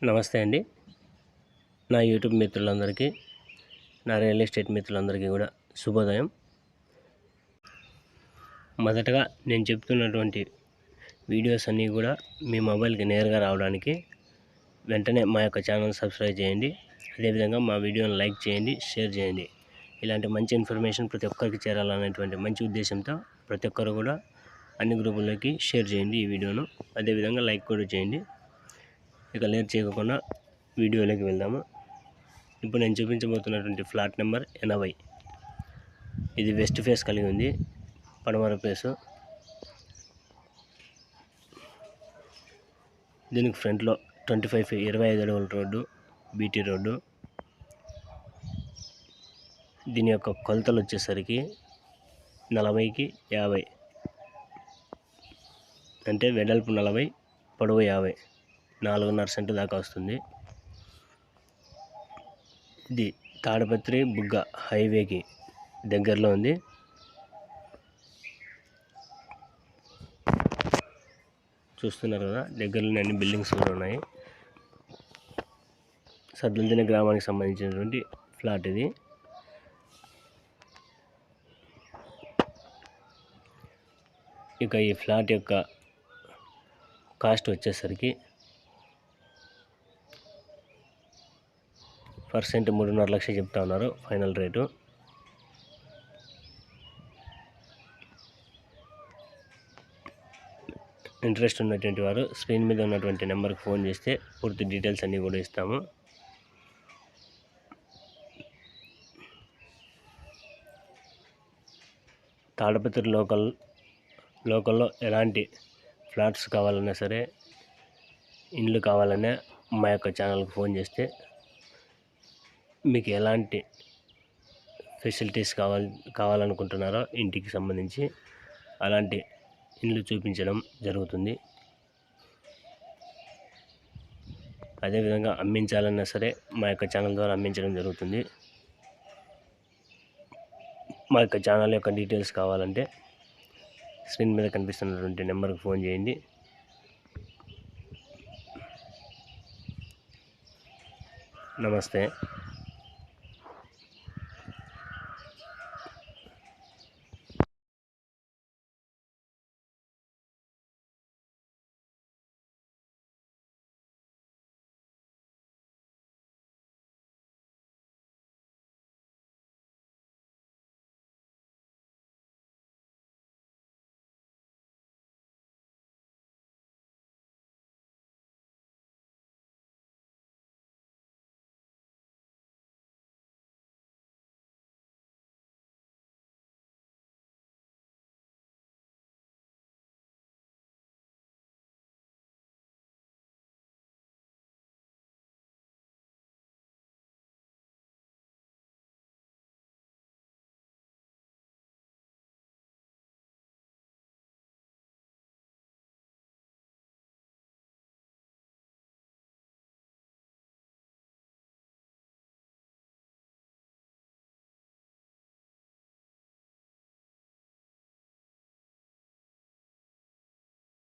నమస్తే అండి. నా యూట్యూబ్ మిత్రులందరికీ, నా రియల్ ఎస్టేట్ మిత్రులందరికీ కూడా శుభోదయం. మొదటగా నేను చెప్తున్నటువంటి వీడియోస్ అన్నీ కూడా మీ మొబైల్కి నేరుగా రావడానికి వెంటనే మా యొక్క ఛానల్ సబ్స్క్రైబ్ చేయండి. అదేవిధంగా మా వీడియోని లైక్ చేయండి, షేర్ చేయండి. ఇలాంటి మంచి ఇన్ఫర్మేషన్ ప్రతి ఒక్కరికి చేరాలనేటువంటి మంచి ఉద్దేశంతో ప్రతి ఒక్కరు కూడా అన్ని గ్రూపుల్లోకి షేర్ చేయండి ఈ వీడియోను. అదేవిధంగా లైక్ కూడా చేయండి. ఇక లేట్ చేయకుండా వీడియోలోకి వెళ్దాము. ఇప్పుడు నేను చూపించబోతున్నటువంటి ఫ్లాట్ నెంబర్ 80. ఇది వెస్ట్ ఫేస్ కలిగి ఉంది, పడమర ఫేసు. దీనికి ఫ్రంట్లో 25 అడుగుల రోడ్డు, బీటీ రోడ్డు. దీని యొక్క కొలతలు వచ్చేసరికి 40కి 50, అంటే వెడల్పు 40, పొడవు 50, 4.5 సెంటు దాకా వస్తుంది. ఇది తాడపత్రి బుగ్గ హైవేకి దగ్గరలో ఉంది. చూస్తున్నారు కదా, దగ్గరలోనే అన్ని బిల్డింగ్స్ కూడా ఉన్నాయి. సద్దులదిన్నె గ్రామానికి సంబంధించినటువంటి ఫ్లాట్ ఇది. ఇక ఈ ఫ్లాట్ యొక్క కాస్ట్ వచ్చేసరికి % 3.5 లక్షలు చెప్తా ఉన్నారు ఫైనల్ రేటు. ఇంట్రెస్ట్ ఉన్నటువంటి వారు స్క్రీన్ మీద ఉన్నటువంటి నెంబర్కి ఫోన్ చేస్తే పూర్తి డీటెయిల్స్ అన్నీ కూడా ఇస్తాము. తాడపత్రి లోకల్లో ఎలాంటి ఫ్లాట్స్ కావాలన్నా సరే, ఇండ్లు కావాలన్నా మా యొక్క ఛానల్కి ఫోన్ చేస్తే మీకు ఎలాంటి ఫెసిలిటీస్ కావాలనుకుంటున్నారో ఇంటికి సంబంధించి అలాంటి ఇండ్లు చూపించడం జరుగుతుంది. అదేవిధంగా అమ్మించాలన్నా సరే మా యొక్క ఛానల్ ద్వారా అమ్మించడం జరుగుతుంది. మా యొక్క ఛానల్ యొక్క డీటెయిల్స్ కావాలంటే స్క్రీన్ మీద కనిపిస్తున్నటువంటి నెంబర్కి ఫోన్ చేయండి. నమస్తే.